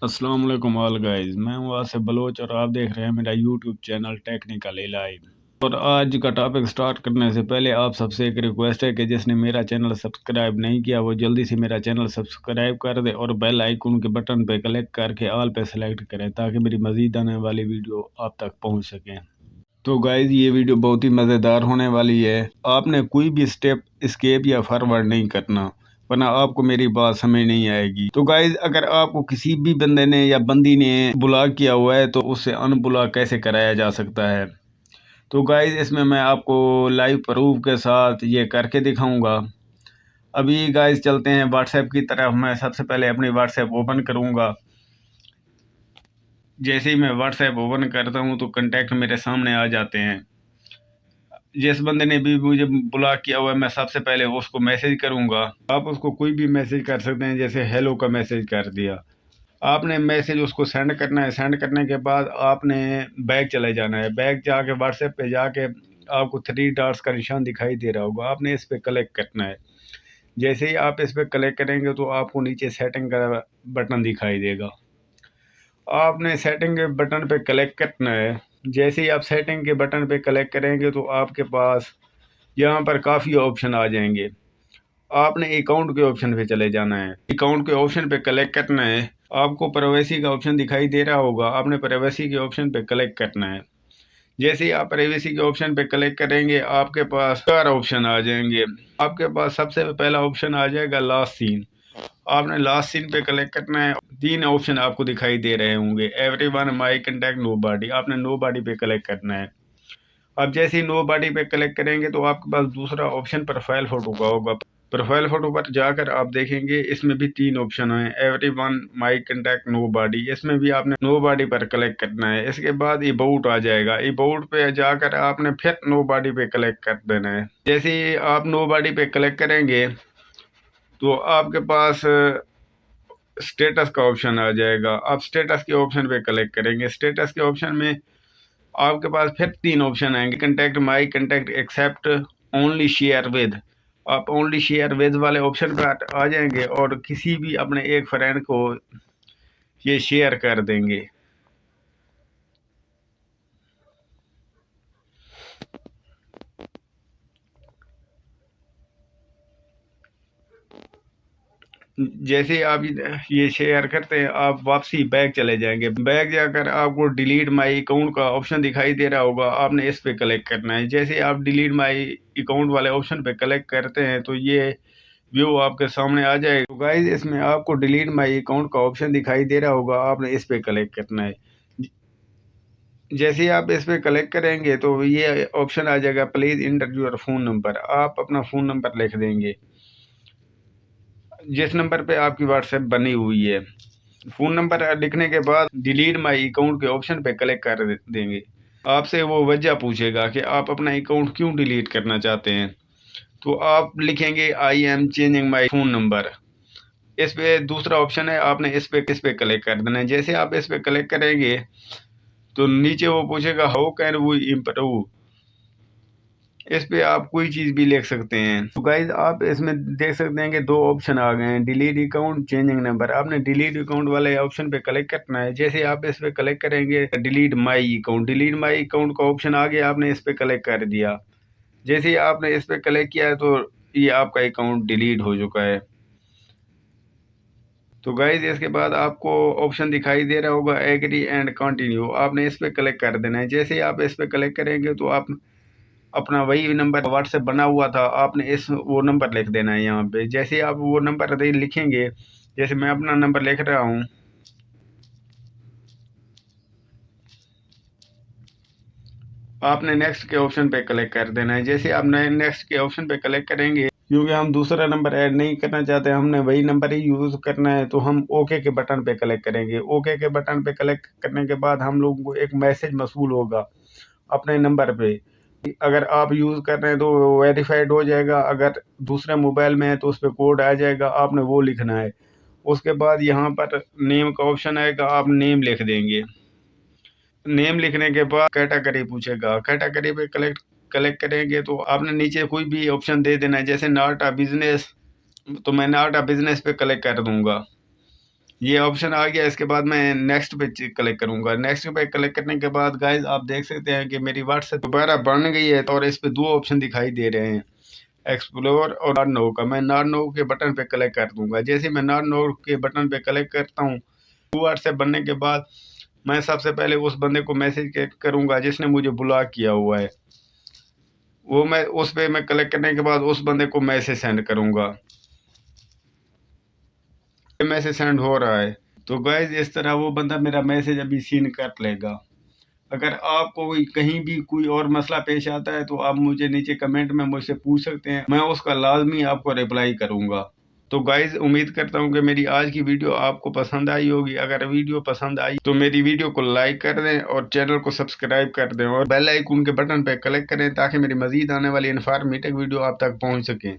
अस्सलाम वालेकुम all guys, मैं हूँ आसिफ बलोच और आप देख रहे हैं मेरा यूट्यूब चैनल टेक्निकली लाइव। और आज का टॉपिक स्टार्ट करने से पहले आप सबसे एक रिक्वेस्ट है कि जिसने मेरा चैनल सब्सक्राइब नहीं किया वो जल्दी से मेरा चैनल सब्सक्राइब कर दे और बेल आइकन के बटन पे क्लिक करके ऑल पे सेलेक्ट करें ताकि मेरी मज़ीद आने वाली वीडियो आप तक पहुँच सकें। तो गाइज ये वीडियो बहुत ही मज़ेदार होने वाली है। आपने कोई भी स्टेप स्केप या फॉरवर्ड नहीं करना वरना आपको मेरी बात समझ नहीं आएगी। तो गाइज अगर आपको किसी भी बंदे ने या बंदी ने ब्लॉक किया हुआ है तो उससे अनब्लॉक कैसे कराया जा सकता है। तो गाइज इसमें मैं आपको लाइव प्रूफ के साथ ये करके दिखाऊंगा। अभी गाइज चलते हैं व्हाट्सएप की तरफ। मैं सबसे पहले अपनी व्हाट्सएप ओपन करूंगा। जैसे ही मैं व्हाट्सएप ओपन करता हूं तो कंटेक्ट मेरे सामने आ जाते हैं। जिस बंदे ने भी मुझे ब्लॉक किया हुआ है मैं सबसे पहले उसको मैसेज करूंगा। आप उसको कोई भी मैसेज कर सकते हैं, जैसे हेलो का मैसेज कर दिया। आपने मैसेज उसको सेंड करना है। सेंड करने के बाद आपने बैक चले जाना है। बैक जाके व्हाट्सएप पे जाके आपको 3 डॉट्स का निशान दिखाई दे रहा होगा, आपने इस पर क्लिक करना है। जैसे ही आप इस पर क्लिक करेंगे तो आपको नीचे सेटिंग का बटन दिखाई देगा। आपने सेटिंग के बटन पे क्लिक करना है। जैसे ही आप सेटिंग के बटन पे क्लिक करेंगे तो आपके पास यहाँ पर काफ़ी ऑप्शन आ जाएंगे। आपने अकाउंट के ऑप्शन पे चले जाना है। अकाउंट के ऑप्शन पे क्लिक करना है। आपको प्राइवेसी का ऑप्शन दिखाई दे रहा होगा, आपने प्राइवेसी के ऑप्शन पे क्लिक करना है। जैसे ही आप प्राइवेसी के ऑप्शन पे क्लिक करेंगे आपके पास 4 ऑप्शन आ जाएंगे। आपके पास सबसे पहला ऑप्शन आ जाएगा लास्ट सीन। आपने लास्ट सीन पे क्लिक करना है। 3 ऑप्शन आपको दिखाई दे रहे होंगे, एवरीवन, माई कंटेक्ट, नो बॉडी। आपने नो बॉडी पे क्लिक करना है। अब जैसे ही नो बॉडी पे क्लिक करेंगे तो आपके पास दूसरा ऑप्शन प्रोफाइल फोटो का होगा। प्रोफाइल फोटो पर जाकर आप देखेंगे इसमें भी 3 ऑप्शन हैं, एवरीवन, माई कंटेक्ट, नो बॉडी। इसमें भी आपने नो बॉडी पर क्लिक करना है। इसके बाद अबाउट आ जाएगा। अबाउट पे जाकर आपने फिर नो बॉडी पे क्लिक कर देना है। जैसे ही आप नो बॉडी पे क्लिक करेंगे तो आपके पास स्टेटस का ऑप्शन आ जाएगा। आप स्टेटस के ऑप्शन पे क्लिक करेंगे। स्टेटस के ऑप्शन में आपके पास फिर 3 ऑप्शन आएंगे, contact, my contact, except, only share with. आप ओनली शेयर विद वाले ऑप्शन पर आ जाएंगे और किसी भी अपने एक फ्रेंड को ये शेयर कर देंगे। जैसे आप ये शेयर करते हैं आप वापसी बैक चले जाएंगे। बैक जाकर आपको डिलीट माई अकाउंट का ऑप्शन दिखाई दे रहा होगा, आपने इस पे क्लिक करना है। जैसे आप डिलीट माई अकाउंट वाले ऑप्शन पे क्लिक करते हैं तो ये व्यू आपके सामने आ जाएगा। तो गाइस इसमें आपको डिलीट माई अकाउंट का ऑप्शन दिखाई दे रहा होगा, आपने इस पे क्लिक करना है। जैसे ही आप इस पे क्लिक करेंगे तो ये ऑप्शन आ जाएगा, please inter your phone number. आप अपना फ़ोन नंबर लिख देंगे जिस नंबर पे आपकी व्हाट्सएप बनी हुई है। फ़ोन नंबर लिखने के बाद डिलीट माई अकाउंट के ऑप्शन पे क्लिक कर देंगे। आपसे वो वजह पूछेगा कि आप अपना अकाउंट क्यों डिलीट करना चाहते हैं। तो आप लिखेंगे I am changing my phone number. इस पे दूसरा ऑप्शन है, आपने इस पे क्लिक कर देना है। जैसे आप इस पे क्लिक करेंगे तो नीचे वो पूछेगा हाउ कैन वी इम्प्रूव। इस पे आप कोई चीज़ भी लिख सकते हैं। तो गाइज आप इसमें देख सकते हैं कि 2 ऑप्शन आ गए हैं, डिलीट अकाउंट, चेंजिंग नंबर। आपने डिलीट अकाउंट वाले ऑप्शन पे क्लिक करना है। जैसे आप इस पे क्लिक करेंगे delete my account, delete my account का ऑप्शन आ गया, आपने इस पे क्लिक कर दिया। जैसे ही आपने इस पे क्लिक किया है तो ये आपका अकाउंट डिलीट हो चुका है। तो गाइज इसके बाद आपको ऑप्शन दिखाई दे रहा होगा एग्री एंड कंटिन्यू, आपने इस पे क्लिक कर देना है। जैसे ही आप इस पे क्लिक करेंगे तो आप अपना वही नंबर व्हाट्सएप बना हुआ था, आपने इस वो नंबर लिख देना है यहाँ पे। जैसे ही आप वो नंबर लिखेंगे, जैसे मैं अपना नंबर लिख रहा हूँ, आपने नेक्स्ट के ऑप्शन पे क्लिक कर देना है। जैसे आप नेक्स्ट के ऑप्शन पे क्लिक करेंगे, क्योंकि हम दूसरा नंबर ऐड नहीं करना चाहते, हमने वही नंबर ही यूज़ करना है, तो हम ओके के बटन पे क्लिक करेंगे। ओके के बटन पे क्लिक करने के बाद हम लोगों को एक मैसेज मौसूल होगा अपने नंबर पे। अगर आप यूज़ कर रहे हैं तो वेरीफाइड हो जाएगा, अगर दूसरे मोबाइल में है तो उस पर कोड आ जाएगा, आपने वो लिखना है। उसके बाद यहाँ पर नेम का ऑप्शन आएगा, आप नेम लिख देंगे। नेम लिखने के बाद कैटेगरी पूछेगा, कैटेगरी पे क्लिक करेंगे तो आपने नीचे कोई भी ऑप्शन दे देना है। जैसे नॉट अ बिजनेस, तो मैं नॉट अ बिजनेस पे क्लिक कर दूंगा। ये ऑप्शन आ गया। इसके बाद मैं नेक्स्ट पे क्लिक करूंगा। नेक्स्ट पे क्लिक करने के बाद गाइज आप देख सकते हैं कि मेरी व्हाट्सएप दोबारा बन गई है और इस पे दो ऑप्शन दिखाई दे रहे हैं, एक्सप्लोर और नॉट नो का। मैं नॉट नो के बटन पे क्लिक कर दूंगा। जैसे मैं नॉट नो के बटन पे क्लिक करता हूँ, व्हाट्सएप बनने के बाद मैं सबसे पहले उस बंदे को मैसेज करूंगा जिसने मुझे ब्लॉक किया हुआ है। वो मैं उस पे मैं क्लिक करने के बाद उस बंदे को मैसेज सेंड करूंगा। मैसेज सेंड हो रहा है। तो गाइज इस तरह वो बंदा मेरा मैसेज अभी सीन कर लेगा। अगर आपको कोई कहीं भी कोई और मसला पेश आता है तो आप मुझे नीचे कमेंट में मुझसे पूछ सकते हैं, मैं उसका लाजमी आपको रिप्लाई करूंगा। तो गाइज उम्मीद करता हूं कि मेरी आज की वीडियो आपको पसंद आई होगी। अगर वीडियो पसंद आई तो मेरी वीडियो को लाइक कर दें और चैनल को सब्सक्राइब कर दें और बेल आइकन के बटन पर क्लिक करें ताकि मेरी मजीद आने वाली इन्फॉर्मेटिव वीडियो आप तक पहुंच सकें।